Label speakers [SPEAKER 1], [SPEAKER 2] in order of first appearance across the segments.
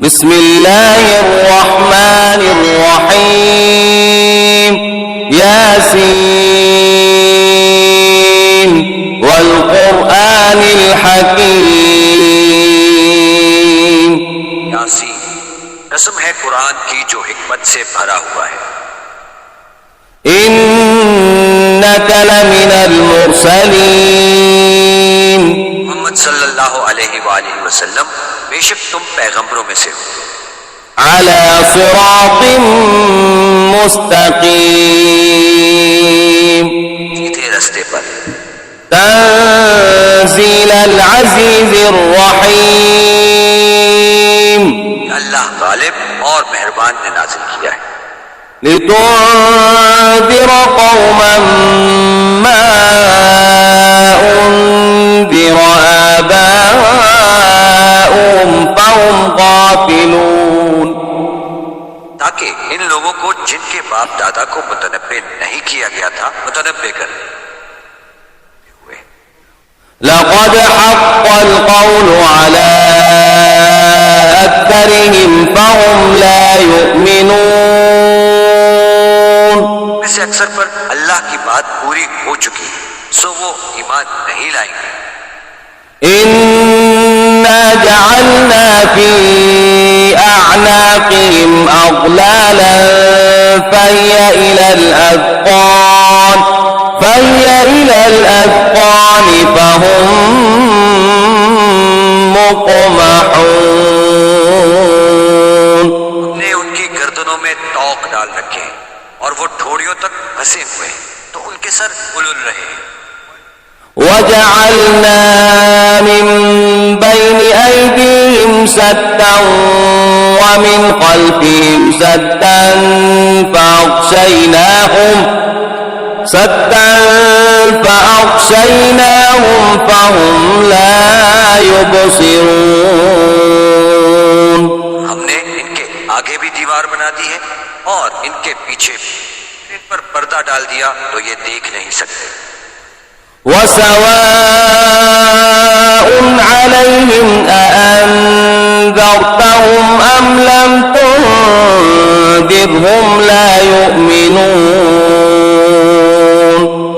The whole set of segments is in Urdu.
[SPEAKER 1] بسم اللہ الرحمن الرحیم یاسین والقرآن الحکیم.
[SPEAKER 2] یاسین قسم ہے قرآن کی جو حکمت سے بھرا ہوا ہے.
[SPEAKER 1] انک لمن المرسلین.
[SPEAKER 2] محمد صلی اللہ علیہ وآلہ وسلم بے شک تم پیغمبروں میں سے ہو.
[SPEAKER 1] علی صراط مستقیم.
[SPEAKER 2] سیدھے رستے پر.
[SPEAKER 1] تنزیل العزیز الرحیم.
[SPEAKER 2] اللہ غالب اور مہربان نے نازل کیا ہے.
[SPEAKER 1] لتنذر قوما ما انذر آباؤهم فهم غافلون.
[SPEAKER 2] تاکہ ان لوگوں کو جن کے باپ دادا کو متنبع نہیں کیا گیا تھا متنبع کر.
[SPEAKER 1] لقد حق القول على أكثرهم فهم لا يؤمنون.
[SPEAKER 2] میں سے اکثر پر اللہ کی بات پوری ہو چکی سو وہ ایمان نہیں لائیں گے.
[SPEAKER 1] إنا جعلنا في أعناقهم أغلالا فهي إلى الأذقان فهم مقمحون.
[SPEAKER 2] ہم نے ان کی گردنوں میں توق ڈال رکھے ہیں اور وہ ٹھوڑیوں تک پھنسے ہوئے ہیں تو ان کے سر الل رہے ہیں.
[SPEAKER 1] وجعلنا من بين أيديهم سدا ومن خلفهم سدا فأغشيناهم فهم لا يبصرون.
[SPEAKER 2] ہم نے ان کے آگے بھی دیوار بنا دی ہے اور ان کے پیچھے بھی. ان پر پردہ ڈال دیا تو یہ دیکھ نہیں سکتے.
[SPEAKER 1] وسواء عليهم أأنذرتهم أم لم تنذرهم لا يؤمنون.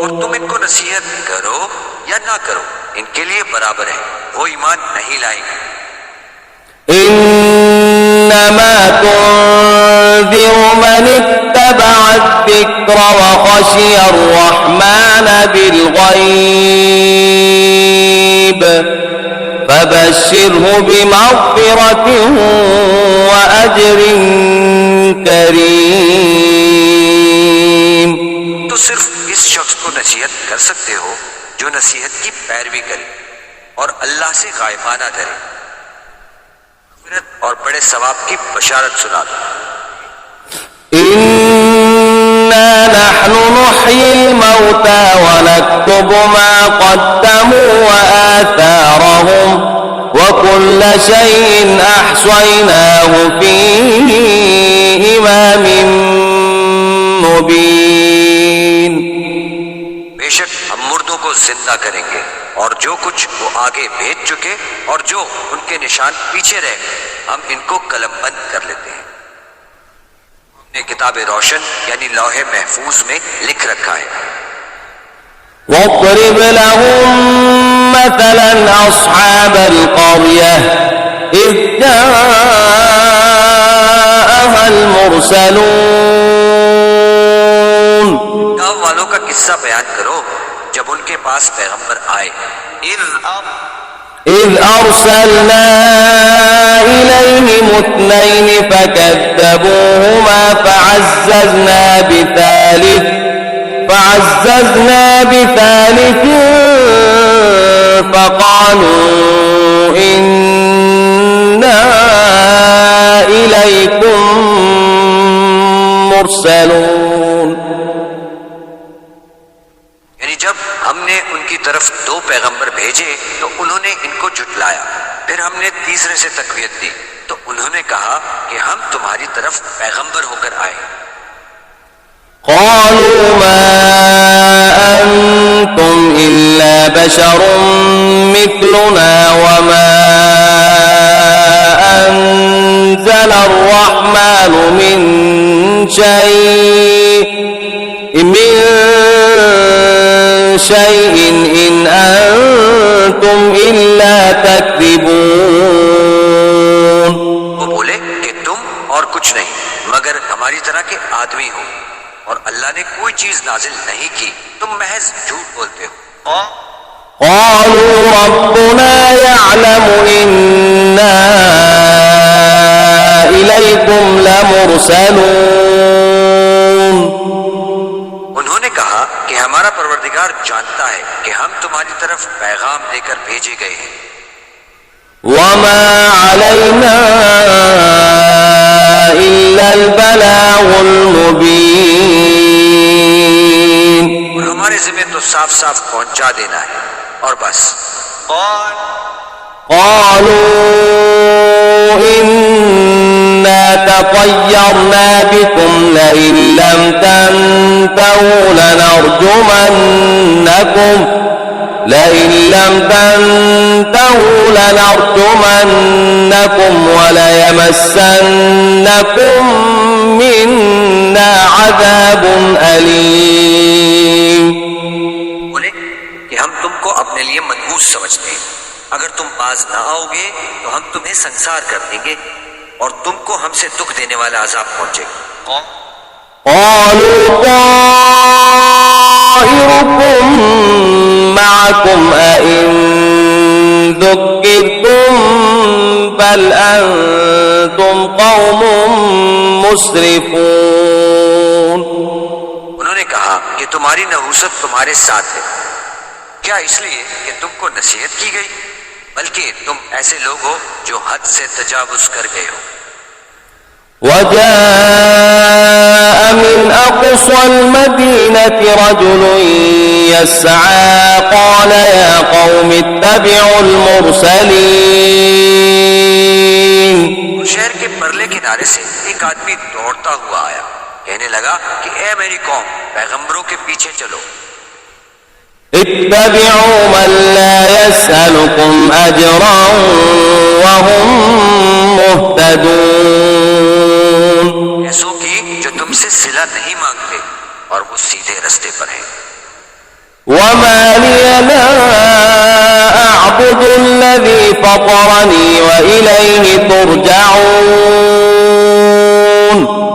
[SPEAKER 2] اور تم ان کو نصیحت کرو یا نہ کرو ان کے لیے برابر ہے وہ ایمان نہیں لائیں گے.
[SPEAKER 1] إنما تنذر من اتبع الذكر وخشي الرحمن بالغيب فبشره بمغفرة وأجر كريم.
[SPEAKER 2] تو صرف اس شخص کو نصیحت کر سکتے ہو جو نصیحت کی پیروی کرے اور اللہ سے غائبانہ ڈرے اور بڑے ثواب کی بشارت سنا دو.
[SPEAKER 1] إنا نحن نحيي الموتى ونكتب ما قدموا وآثارهم وكل شيء أحصيناه في إمام مبين.
[SPEAKER 2] بے شک ہم مردوں کو زندہ کریں گے اور جو کچھ وہ آگے بھیج چکے اور جو ان کے نشان پیچھے رہ گئے ہم ان کو قلم بند کر لیتے ہیں. ہم نے کتاب روشن یعنی لوح محفوظ میں لکھ رکھا ہے.
[SPEAKER 1] واضرب لهم مثلا أصحاب القرية إذ جاءها المرسلون.
[SPEAKER 2] گاؤں والوں کا قصہ بیان کرو جب ان کے پاس پیغمبر آئے.
[SPEAKER 1] إذ أرسلنا إليهم 2 فكذبوهما فعززنا بثالث فقالوا إنا إليكم مرسلون.
[SPEAKER 2] یعنی جب ہم نے ان کی طرف 2 پیغمبر بھیجے تو انہوں نے ان کو جھٹلایا. پھر ہم نے تیسرے سے تقویت دی تو انہوں نے کہا کہ ہم تمہاری طرف پیغمبر ہو کر آئے.
[SPEAKER 1] قالوا ما أنتم إلا بشر مثلنا وما نزل الرحمن من شيء إن أنتم إلا تكذبون.
[SPEAKER 2] وہ بولے کہ تم اور کچھ نہیں مگر ہماری طرح کے آدمی ہو اور اللہ نے کوئی چیز نازل نہیں کی، تم محض جھوٹ بولتے ہو.
[SPEAKER 1] قالوا ربنا يعلم إنا إليكم لمرسلون.
[SPEAKER 2] انہوں نے کہا کہ ہمارا پروردگار جانتا ہے کہ ہم تمہاری طرف پیغام دے کر بھیجے گئے ہیں.
[SPEAKER 1] وما علينا إلا البلاغ المبين.
[SPEAKER 2] اور ہمارے ذمہ تو صاف صاف پہنچا دینا ہے اور بس.
[SPEAKER 1] قالوا إنا تطيرنا بكم لئن لم تنتهوا لنرجمنكم وليمسنكم منا عذاب أليم.
[SPEAKER 2] بولے کہ ہم تم کو اپنے لیے منحوس سمجھتے ہیں، اگر تم باز نہ آؤ گے تو ہم تمہیں سنسار کر دیں گے اور تم کو ہم سے دکھ دینے والا عذاب پہنچے گا.
[SPEAKER 1] قالوا طائركم معكم أئن ذكرتم بل أنتم قوم مسرفون.
[SPEAKER 2] انہوں نے کہا کہ تمہاری نحوست تمہارے ساتھ ہے، کیا اس لیے کہ تم کو نصیحت کی گئی؟ بلکہ تم ایسے لوگ ہو جو حد سے تجاوز کر گئے ہو.
[SPEAKER 1] وجاء من أقصى المدينة رجل يسعى قال يا قوم اتبعوا المرسلين.
[SPEAKER 2] شہر کے پرلے کنارے سے ایک آدمی دوڑتا ہوا آیا، کہنے لگا کہ اے میری قوم، پیغمبروں کے پیچھے چلو.
[SPEAKER 1] اتبعوا من لا يسألكم أجرا وهم مهتدون.
[SPEAKER 2] ایسوں کی جو تم سے صلہ نہیں مانگتے اور وہ سیدھے رستے پر ہیں.
[SPEAKER 1] وما لي لا أعبد الذي فطرني وإليه ترجعون.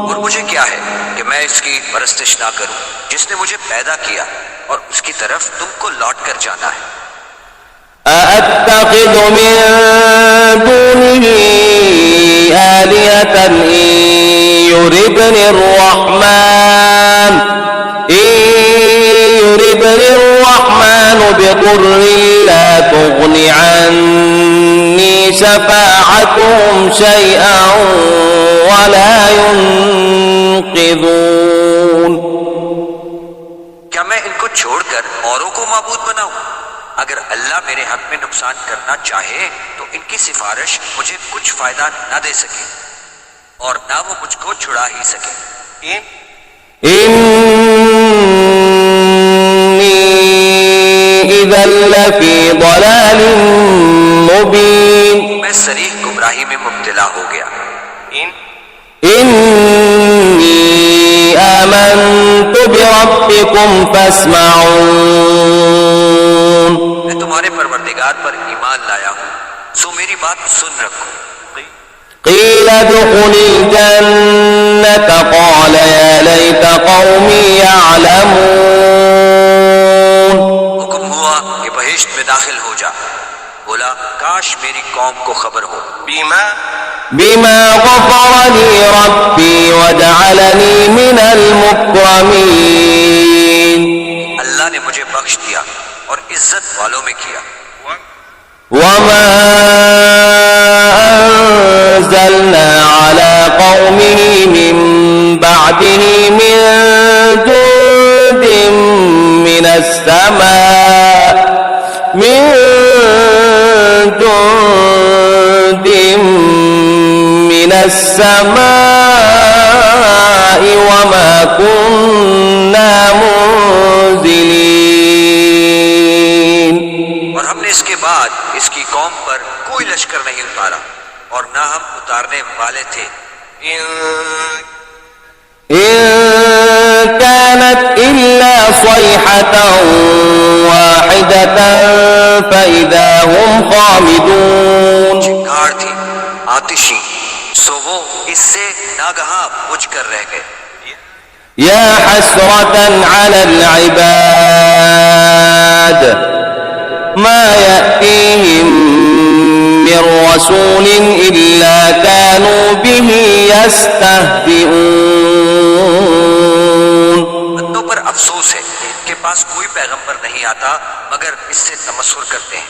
[SPEAKER 2] اور مجھے کیا ہے کہ میں اس کی پرستش نہ کروں جس نے مجھے پیدا کیا اور اس کی طرف تم کو لوٹ کر جانا ہے.
[SPEAKER 1] أأتخذ من دونه آلهة إن يردني الرحمن بضر لا تغن عني شفاعتهم شيئا ولا ينقذون.
[SPEAKER 2] کیا میں ان کو چھوڑ کر اوروں کو معبود بناؤں؟ اگر اللہ میرے حق میں نقصان کرنا چاہے تو ان کی سفارش مجھے کچھ فائدہ نہ دے سکے اور نہ وہ مجھ کو چھڑا ہی سکے.
[SPEAKER 1] إني إذا لفي ضلال مبين.
[SPEAKER 2] میں صریح گمراہی میں مبتلا ہو گیا.
[SPEAKER 1] إني آمنت بربكم فاسمعون.
[SPEAKER 2] میں تمہارے پروردگار پر ایمان لایا ہوں، سو میری بات سن رکھو.
[SPEAKER 1] قيل ادخل الجنة قال يا ليت قومي يعلمون.
[SPEAKER 2] حکم ہوا کہ بہشت میں داخل ہو جا. بولا کاش میری قوم کو خبر ہو.
[SPEAKER 1] بما غفر لي ربي وجعلني من المكرمين.
[SPEAKER 2] اللہ نے مجھے بخش دیا اور عزت والوں میں کیا.
[SPEAKER 1] وما أنزلنا على قومه من بعده من جند من السماء وما كنا منزلين.
[SPEAKER 2] اور ہم نے اس کے بعد اس کی قوم پر کوئی لشکر نہیں اتارا اور نہ ہم اتارنے والے تھے.
[SPEAKER 1] إن كانت إلا صيحة واحدة فإذا هم خامدون.
[SPEAKER 2] چنگار تھی آتشی، سو وہ اس سے ناگہاں بجھ کر رہ گئے.
[SPEAKER 1] يا حسرة على العباد ما يأتيهم من رسول إلا كانوا به يستهزئون.
[SPEAKER 2] بندوں پر افسوس ہے کہ ان کے پاس کوئی پیغمبر نہیں آتا مگر اس سے تمسخر کرتے ہیں.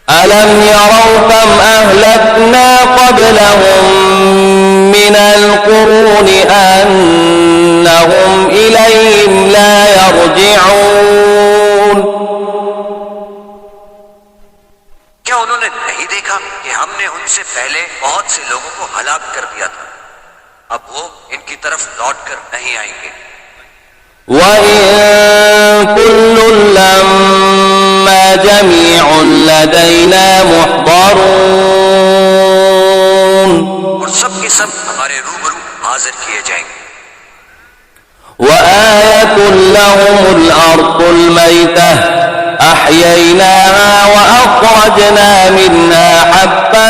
[SPEAKER 1] ألم يروا كم أهلكنا قبلهم من القرون أنهم إليهم لا يرجعون.
[SPEAKER 2] کیا انہوں نے نہیں دیکھا کہ ہم نے ان سے پہلے بہت سے لوگوں کو ہلاک کر دیا تھا، اب وہ ان کی طرف لوٹ کر نہیں آئیں گے.
[SPEAKER 1] وَإِن كُلٌّ لَّمَّا جَمِيعٌ لَّدَيْنَا مُحْضَرُونَ.
[SPEAKER 2] اور سب کے سب ہمارے روبرو حاضر کیے جائیں گے.
[SPEAKER 1] وآية لهم الأرض الميتة أحييناها وأخرجنا منها حبا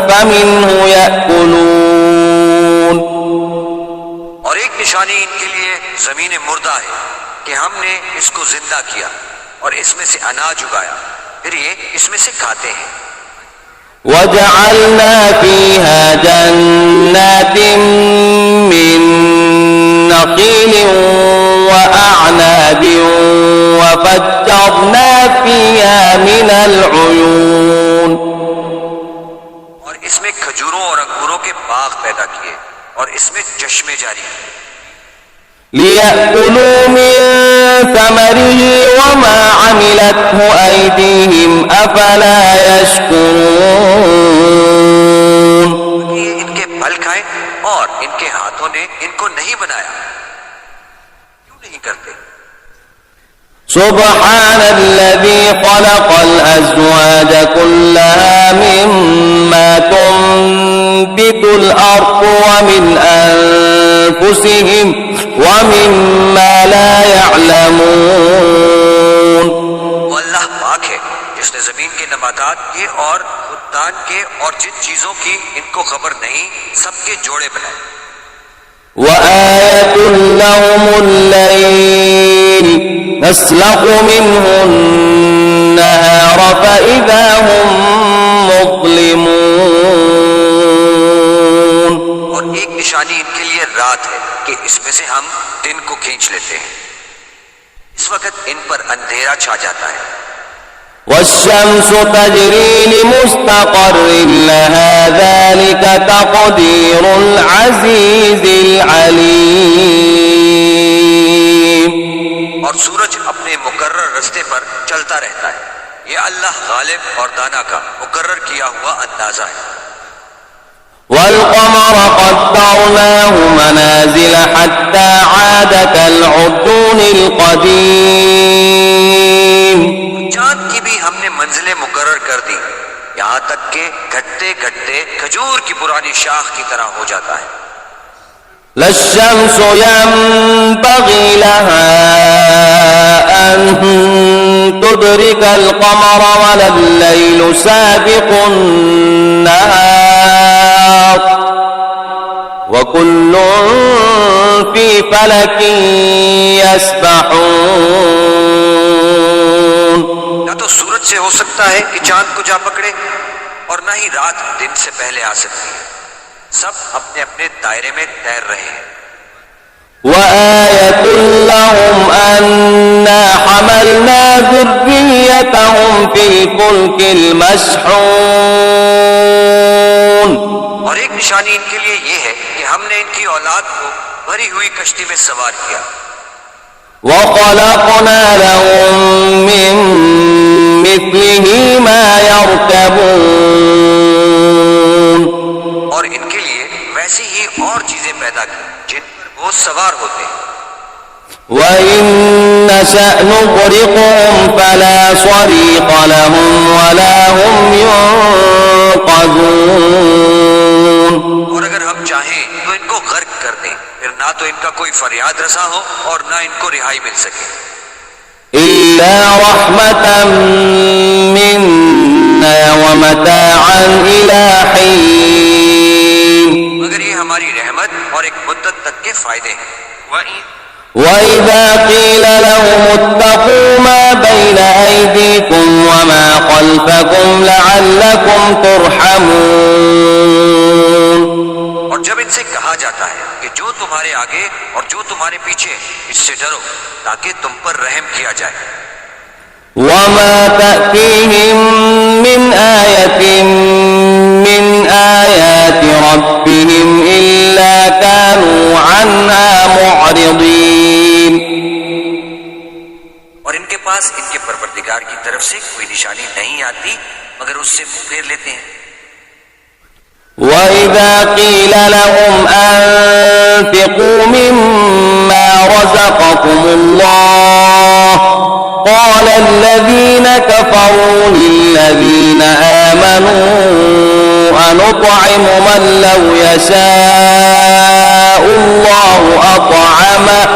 [SPEAKER 1] فمنه يأكلون.
[SPEAKER 2] اور ایک نشانی ان کے لیے زمین مردہ ہے کہ ہم نے اس کو زندہ کیا اور اس میں سے اناج اگایا، پھر یہ اس میں سے کھاتے ہیں.
[SPEAKER 1] وجعلنا فيها جنات من نخيل وأعناب وفجرنا فيها من العيون.
[SPEAKER 2] اور اس میں کھجوروں اور انگوروں کے باغ پیدا کیے اور اس میں چشمے جاری کیے.
[SPEAKER 1] ليأكلوا من ثمره وما عملته أيديهم أفلا يشكرون.
[SPEAKER 2] یہ ان کے پھل کھائیں اور ان کے ہاتھوں نے ان کو نہیں بنایا، کیوں نہیں کرتے؟
[SPEAKER 1] سبحان الذي خلق الأزواج كلها مما تنبت الأرض ومن أنفسهم ومما لا يعلمون.
[SPEAKER 2] وہ اللہ پاک ہے جس نے زمین کے نباتات کے اور خوددان کے اور جن چیزوں کی ان کو خبر نہیں سب کے جوڑے بنائے.
[SPEAKER 1] وآية لهم الليل نسلخ منه النهار فإذا هم مظلمون.
[SPEAKER 2] اور ایک نشانی ان کے لیے رات ہے کہ اس میں سے ہم دن کو کھینچ لیتے ہیں، اس وقت ان پر اندھیرا چھا جاتا ہے.
[SPEAKER 1] والشمس تجري لمستقر لها ذلك تقدير العزيز العليم.
[SPEAKER 2] اور سورج اپنے مقرر رستے پر چلتا رہتا ہے، یہ اللہ غالب اور دانا کا مقرر کیا ہوا اندازہ ہے.
[SPEAKER 1] والقمر قدرناه منازل حتى عاد كالعرجون القديم.
[SPEAKER 2] چاند کی بھی ہم نے منزلیں مقرر کر دی یہاں تک کہ گھٹتے گھٹتے کھجور کی پرانی شاخ کی طرح ہو جاتا ہے.
[SPEAKER 1] لا الشمس ينبغي لها أن تدرك القمر ولا الليل سابق النهار وكل في فلك يسبحون.
[SPEAKER 2] نہ تو سورج سے ہو سکتا ہے کہ چاند کو جا پکڑے اور نہ ہی رات دن سے پہلے آ سکتی ہے، سب اپنے اپنے دائرے میں تیر رہے ہیں.
[SPEAKER 1] وآية لهم أنا حملنا ذريتهم في الفلك المشحون.
[SPEAKER 2] اور ایک نشانی ان کے لیے یہ ہے کہ ہم نے ان کی اولاد کو بھری ہوئی کشتی میں سوار کیا.
[SPEAKER 1] وخلقنا لهم من مثله ما يركبون.
[SPEAKER 2] اور ان کے لیے ویسی ہی اور چیزیں پیدا کی جن پر وہ سوار ہوتے ہیں.
[SPEAKER 1] وَإِن نَّشَأْ نُغْرِقْهُمْ فَلَا صَرِيخَ لَهُمْ وَلَا هُمْ يُنقَذُونَ.
[SPEAKER 2] اور اگر ہم چاہیں تو ان کو غرق کر دیں، پھر نہ تو ان کا کوئی فریاد رسا ہو اور نہ ان کو رہائی مل سکے.
[SPEAKER 1] إِلَّا رَحْمَةً مِّنَّا وَمَتَاعًا إِلَىٰ حِينٍ.
[SPEAKER 2] مگر یہ ہماری رحمت اور ایک مدت تک کے فائدے ہیں.
[SPEAKER 1] وَإِذَا قِيلَ لَهُمُ اتَّقُوا مَا بَيْنَ أَيْدِيكُمْ وَمَا خَلْفَكُمْ لَعَلَّكُمْ تُرْحَمُونَ.
[SPEAKER 2] اور جب ان سے کہا جاتا ہے کہ جو تمہارے آگے اور جو تمہارے پیچھے اس سے ڈرو تاکہ تم پر رحم کیا جائے.
[SPEAKER 1] وَمَا تَأْتِيهِم مِّنْ آيَةٍ مِّنْ آيَاتِ رَبِّهِمْ إِلَّا كَانُوا عَنْهَا مُعْرِضِينَ.
[SPEAKER 2] اور ان کے پاس ان کے پروردگار کی طرف سے کوئی نشانی نہیں آتی مگر اس سے منہ پھیر لیتے ہیں.
[SPEAKER 1] وَإِذَا قِيلَ لَهُمْ أَنفِقُوا مِمَّا رَزَقَكُمُ اللَّهُ قَالَ الَّذِينَ كَفَرُوا لِلَّذِينَ آمَنُوا أَنُطْعِمُ مَن لَّوْ يَشَاءُ اللَّهُ أَطْعَمَهُ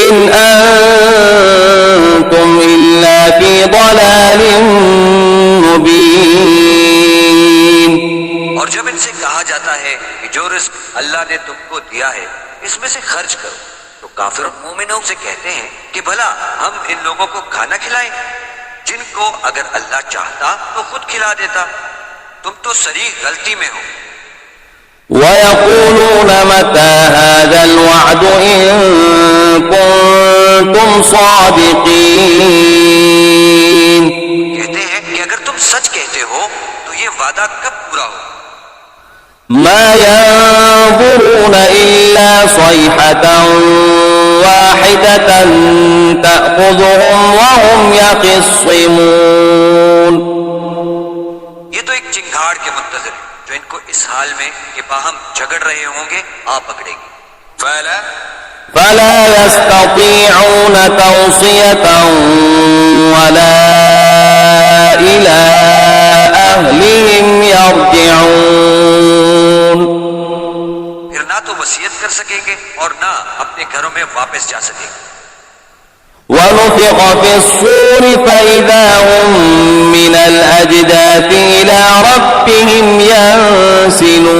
[SPEAKER 1] إِنْ أَنتُمْ إِلَّا فِي ضَلَالٍ مُّبِينٍ.
[SPEAKER 2] اور جب ان سے کہا جاتا ہے کہ جو رزق اللہ نے تم کو دیا ہے اس میں سے خرچ کرو تو کافر مومنوں سے کہتے ہیں کہ بھلا ہم ان لوگوں کو کھانا کھلائیں جن کو اگر اللہ چاہتا تو خود کھلا دیتا. تم تو صریح غلطی میں ہو.
[SPEAKER 1] وَيَقُولُونَ مَتَىٰ هَٰذَا الْوَعْدُ إِن كُنتُمْ صَادِقِينَ.
[SPEAKER 2] کہتے ہیں کہ اگر تم سچ کہتے ہو تو یہ وعدہ کب پورا ہو.
[SPEAKER 1] مَا يَنظُرُونَ إِلَّا صَيْحَةً وَاحِدَةً تَأْخُذُهُمْ وَهُمْ يَخِصِّمُونَ.
[SPEAKER 2] یہ تو ایک چنگھاڑ کے منتظر ہے جو ان کو اس حال میں کہ باہم جھگڑ رہے ہوں گے آ پکڑے گی.
[SPEAKER 1] فَلَا يَسْتَطِيعُونَ تَوْصِيَةً وَلَا إِلَىٰ أَهْلِهِمْ يَرْجِعُونَ.
[SPEAKER 2] پھر نہ تو وصیت کر سکیں گے اور نہ اپنے گھروں میں واپس جا سکیں گے.
[SPEAKER 1] وَنُفِخَ فِي الصُّورِ فَإِذَا هُم مِّنَ الْأَجْدَاثِ إِلَىٰ رَبِّهِمْ يَنسِلُونَ.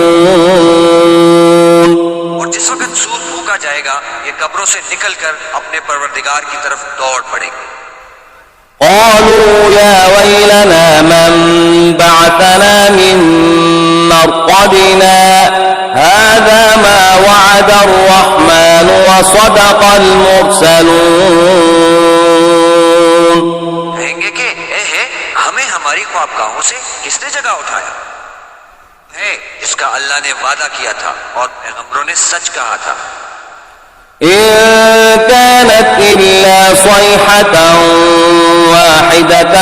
[SPEAKER 2] اور جس وقت سور پھونکا جائے گا یہ قبروں سے نکل کر اپنے پروردگار کی طرف دوڑ پڑیں گے.
[SPEAKER 1] قَالُوا يَا وَيْلَنَا مَن بَعَثَنَا مِن مَّرْقَدِنَا هَٰذَا مَا وَعَدَ الرَّحْمَٰنُ وَصَدَقَ الْمُرْسَلُونَ.
[SPEAKER 2] کہیں گے کہ اے ہے ہمیں ہماری خوابگاہوں سے کس نے جگہ اٹھایا ہے جس کا اللہ نے وعدہ کیا تھا اور پیغمبروں نے سچ کہا تھا.
[SPEAKER 1] إِن كَانَتْ إِلَّا صَيْحَةً وَاحِدَةً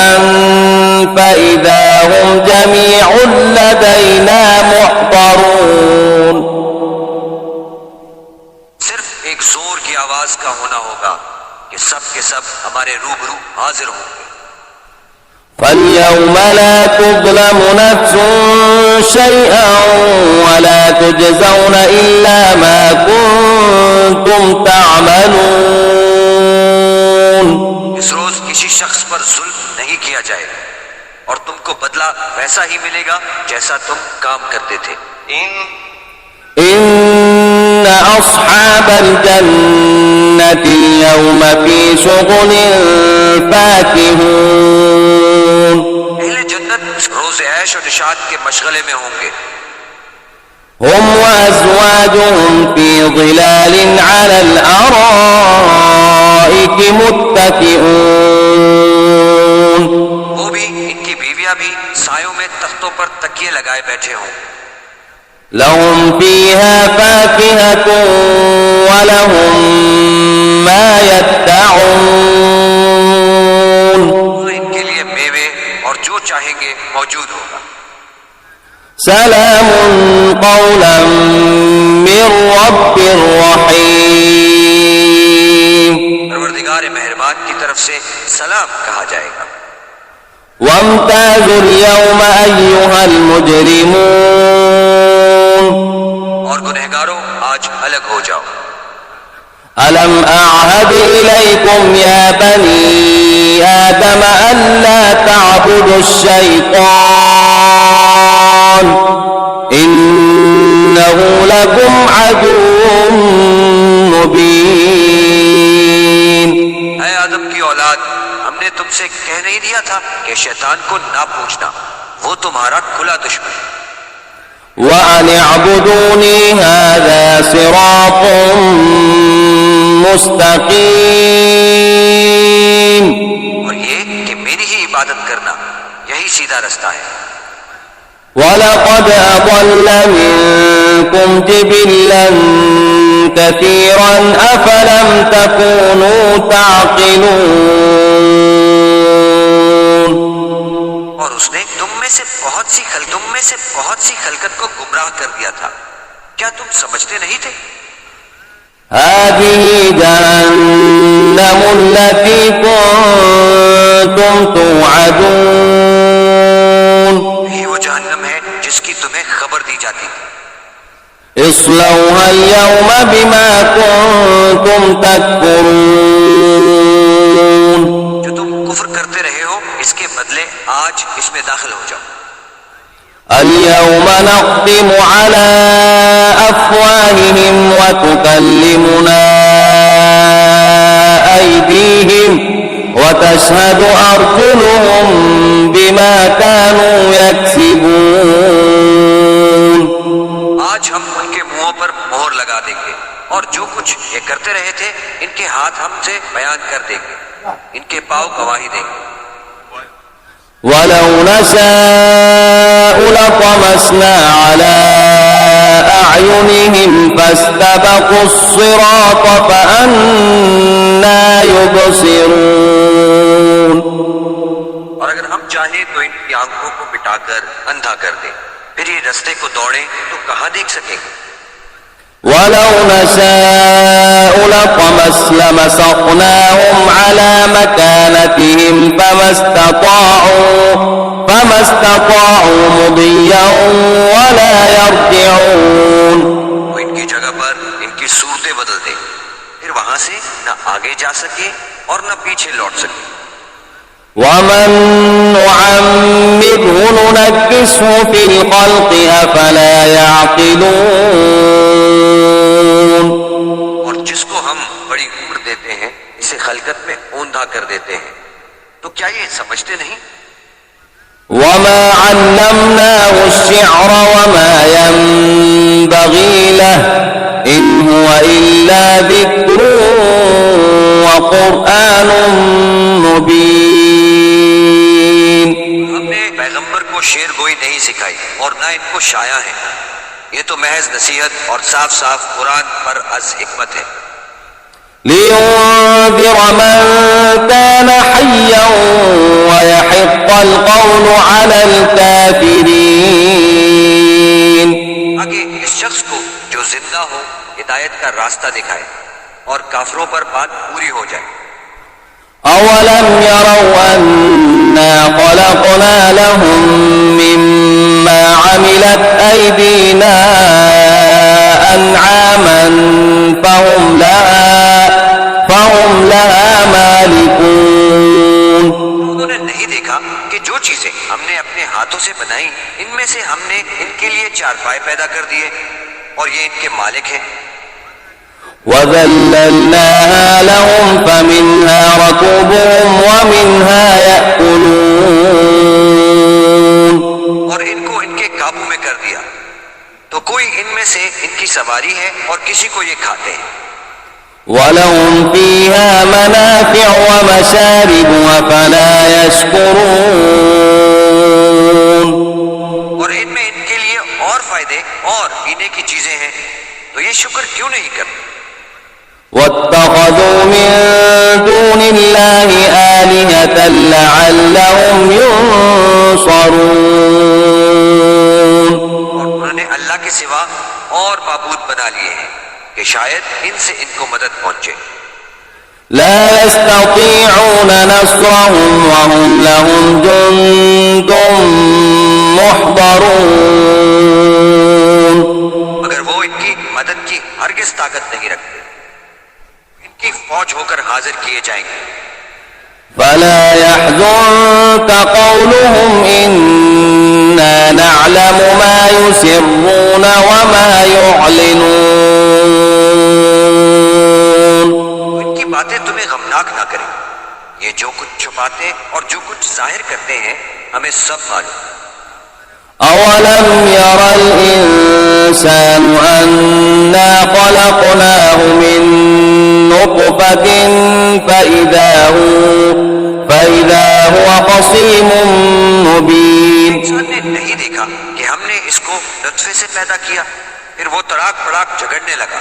[SPEAKER 1] فَإِذَا هُمْ جَمِيعٌ لَّدَيْنَا مُحْضَرُونَ.
[SPEAKER 2] صرف ایک زور کی آواز کا ہونا ہوگا کہ سب کے سب ہمارے روبرو حاضر ہوں گے.
[SPEAKER 1] فَالْيَوْمَ لَا تُظْلَمُ نَفْسٌ شَيْئًا وَلَا تُجْزَوْنَ إِلَّا مَا كُنتُمْ تَعْمَلُونَ.
[SPEAKER 2] اس روز کسی شخص پر ظلم نہیں کیا جائے گا اور تم کو بدلہ ویسا ہی ملے گا جیسا تم کام کرتے تھے.
[SPEAKER 1] إِنَّ أَصْحَابَ الْجَنَّةِ الْيَوْمَ فِي شُغُلٍ فَاكِهُونَ.
[SPEAKER 2] اہل جنت روز عیش و نشاط کے مشغلے میں ہوں گے.
[SPEAKER 1] هُمْ وَأَزْوَاجُهُمْ فِي ظِلَالٍ عَلَى الْأَرَائِكِ مُتَّكِئُونَ.
[SPEAKER 2] وہ بھی ان کی بیویاں بھی سایوں میں تختوں پر تکیے لگائے بیٹھے ہوں.
[SPEAKER 1] لَهُمْ فِيهَا فَاكِهَةٌ وَلَهُم مَّا يَدَّعُونَ.
[SPEAKER 2] ان کے لیے میوے اور جو چاہیں گے موجود ہوگا.
[SPEAKER 1] سلام قولا من رب رحیم.
[SPEAKER 2] پروردگار مہربان کی طرف سے سلام کہا جائے گا.
[SPEAKER 1] وامتازوا اليوم أيها المجرمون.
[SPEAKER 2] اور گنہگاروں آج الگ ہو جاؤ.
[SPEAKER 1] ألم أعهد إليكم يا بني آدم ألا تعبدوا الشيطان إنه لكم عدو مبين.
[SPEAKER 2] اے آدم کی اولاد، ہم نے تم سے کہہ نہیں دیا تھا کہ شیطان کو نہ پوچھنا، وہ تمہارا کھلا دشمن.
[SPEAKER 1] وَأَنِ اعْبُدُونِي هَذَا صِرَاطٌ مُسْتَقِيمٌ.
[SPEAKER 2] اور یہ کہ میری ہی عبادت کرنا یہی سیدھا رستہ ہے.
[SPEAKER 1] وَلَقَدْ أَضَلَّ مِنكُمْ جِبِلًّا كَثِيرًا أَفَلَمْ تَكُونُوا تَعْقِلُونَ.
[SPEAKER 2] اور اس نے تم میں سے بہت سی خلقت کو گمراہ کر دیا تھا، کیا تم سمجھتے نہیں تھے؟
[SPEAKER 1] هذه جهنم التي كنتم توعدون.
[SPEAKER 2] یہی وہ جہنم ہے جس کی تمہیں خبر دی جاتی تھی.
[SPEAKER 1] اصلوها اليوم بما كنتم تكفرون.
[SPEAKER 2] جو تم کفر کرتے رہے ہو اس کے بدلے آج اس میں داخل ہو جاؤ.
[SPEAKER 1] اليوم نختم على أفواههم وتكلمنا أيديهم وتشهد أرجلهم بما كانوا يكسبون.
[SPEAKER 2] آج ہم ان کے منہوں پر مہر لگا دیں گے اور جو کچھ یہ کرتے رہے تھے ان کے ہاتھ ہم سے بیان کر دیں گے، ان کے پاؤں گواہی دیں گے.
[SPEAKER 1] وَلَوْ نَشَاءُ لَطَمَسْنَا عَلَىٰ أَعْيُنِهِمْ فَاسْتَبَقُوا الصِّرَاطَ فَأَنَّىٰ يُبْصِرُونَ.
[SPEAKER 2] اور اگر ہم چاہیں تو ان کی آنکھوں کو مٹا کر اندھا کر دیں، پھر یہ رستے کو دوڑیں تو کہاں دیکھ سکیں گے.
[SPEAKER 1] وَلَوْ نَشَاءُ لَمَسَخْنَاهُمْ عَلَىٰ مَكَانَتِهِمْ فَمَا اسْتَطَاعُوا مُضِيًّا وَلَا يَرْجِعُونَ.
[SPEAKER 2] وہ ان کی جگہ پر ان کی صورتیں بدل دیں، پھر وہاں سے نہ آگے جا سکے اور نہ پیچھے لوٹ سکے.
[SPEAKER 1] وَمَن نُّعَمِّرْهُ نُنَكِّسْهُ فِي الْخَلْقِ أَفَلَا يَعْقِلُونَ.
[SPEAKER 2] اور جس کو ہم بڑی عمر دیتے ہیں اسے خلقت میں اوندھا کر دیتے ہیں، تو کیا یہ سمجھتے نہیں؟
[SPEAKER 1] وَمَا عَلَّمْنَاهُ الشِّعْرَ وَمَا يَنبَغِي لَهُ إِنْ هُوَ إِلَّا ذِكْرٌ وَقُرْآنٌ مُبِينٌ.
[SPEAKER 2] ہم نے پیغمبر کو شعر گوئی نہیں سکھائی اور نہ ان کو شایا ہے، یہ تو محض نصیحت اور صاف صاف قرآن پر از حکمت ہے.
[SPEAKER 1] لِيُنذِرَ مَن كَانَ حَيًّا وَيَحِقَّ الْقَوْلُ عَلَى الْكَافِرِينَ.
[SPEAKER 2] آگے اس شخص کو جو زندہ ہو ہدایت کا راستہ دکھائے اور کافروں پر بات پوری ہو جائے.
[SPEAKER 1] أَوَلَمْ يَرَوْا أَنَّا خَلَقْنَا لَهُم مِّمَّا عَمِلَتْ أَيْدِينَا أَنْعَامًا فَهُمْ لَهَا مَالِكُونَ.
[SPEAKER 2] انہوں نے نہیں دیکھا کہ جو چیزیں ہم نے اپنے ہاتھوں سے بنائی ان میں سے ہم نے ان کے لیے چارپائے پیدا کر دیے اور یہ ان کے مالک ہیں.
[SPEAKER 1] وَذَلَّلْنَاهَا لَهُمْ فَمِنْهَا رَكُوبُهُمْ وَمِنْهَا يَأْكُلُونَ.
[SPEAKER 2] اور ان کو ان کے قابو میں کر دیا تو کوئی ان میں سے ان کی سواری ہے اور کسی کو یہ کھاتے ہیں.
[SPEAKER 1] وَلَهُمْ فِيهَا مَنَافِعُ وَمَشَارِبُ أَفَلَا يَشْكُرُونَ.
[SPEAKER 2] اور ان میں ان کے لیے اور فائدے اور پینے کی چیزیں ہیں تو یہ شکر کیوں نہیں کرتے.
[SPEAKER 1] وَاتَّخَذُوا مِن دُونِ اللَّهِ آلِهَةً لَعَلَّهُمْ يُنصَرُونَ.
[SPEAKER 2] کے سوا اور معبود بنا لیے ہیں کہ شاید ان سے ان کو مدد پہنچے.
[SPEAKER 1] لا يستطيعون نصرهم وهم لهم جند محضرون.
[SPEAKER 2] مگر وہ ان کی مدد کی ہرگز طاقت نہیں رکھتے، ان کی فوج ہو کر حاضر کیے جائیں گے.
[SPEAKER 1] فلا يحزنك قولهم إنا نعلم ما يسرون وما يعلنون.
[SPEAKER 2] ان کی باتیں تمہیں غمناک نہ کریں، یہ جو کچھ چھپاتے اور جو کچھ ظاہر کرتے ہیں ہمیں سب معلوم.
[SPEAKER 1] أولم ير الإنسان أنا خلقناه من نطفة فإذا هو خصيم مبين.
[SPEAKER 2] انسان نے نہیں دیکھا کہ ہم نے اس کو نطفے سے پیدا کیا، پھر وہ تڑاک پڑاک جھگڑنے لگا.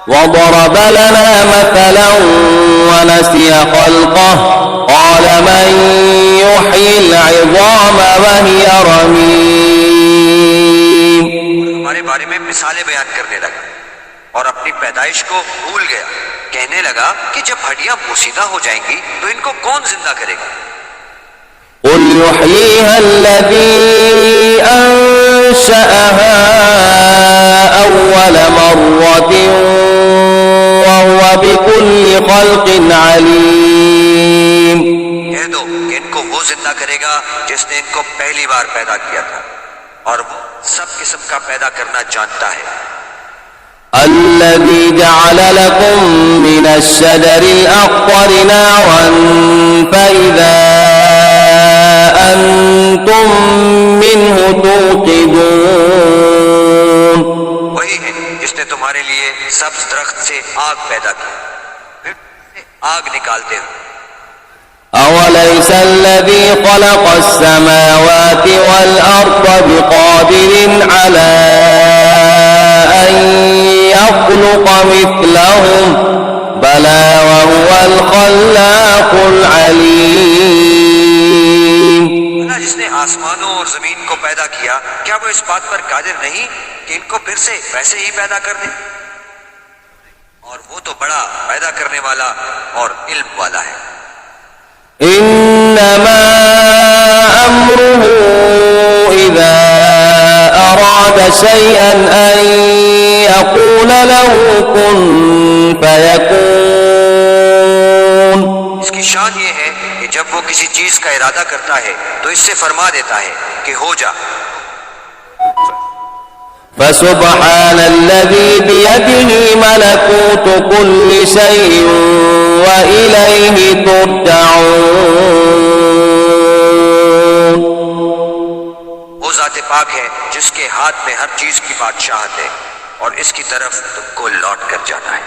[SPEAKER 1] وضرب لنا مثلا ونسي خلقه قال من يحيي العظام وهي رميم.
[SPEAKER 2] ہمارے بارے میں مثالیں بیان کرنے لگا اور اپنی پیدائش کو بھول گیا. کہنے لگا کہ جب ہڈیاں پوسیدہ ہو جائیں گی تو ان کو کون زندہ کرے گا؟
[SPEAKER 1] قل يحييها الذي أنشأها أول مرة وهو بكل خلق عليم.
[SPEAKER 2] کہہ دو کہ ان کو وہ زندہ کرے گا جس نے ان کو پہلی بار پیدا کیا تھا اور وہ سب قسم کا پیدا کرنا جانتا ہے.
[SPEAKER 1] الذي جعل لكم من الشجر الأخضر نارا فإذا أنتم منه توقدون.
[SPEAKER 2] وہی ہے جس نے تمہارے لیے سبز درخت سے آگ پیدا کی، پھر آگ نکالتے ہو.
[SPEAKER 1] أوليس الذي خلق السماوات والأرض بقادر على أن يخلق مثلهم بلى وهو الخلاق العليم.
[SPEAKER 2] جس نے آسمانوں اور زمین کو پیدا کیا، کیا وہ اس بات پر قادر نہیں کہ ان کو پھر سے ویسے ہی پیدا کر دے؟ اور وہ تو بڑا پیدا کرنے والا اور علم والا ہے.
[SPEAKER 1] إنما أمره إذا أراد شيئا أن يقول له كن فيكون.
[SPEAKER 2] اس کی شان یہ ہے کہ جب وہ کسی چیز کا ارادہ کرتا ہے تو اس سے فرما دیتا ہے کہ ہو جا.
[SPEAKER 1] فسبحان الذي بيده ملكوت كل شيء وإليه ترجعون.
[SPEAKER 2] وہ ذات پاک ہے جس کے ہاتھ میں ہر چیز کی بادشاہت ہے اور اس کی طرف تم کو لوٹ کر جانا ہے.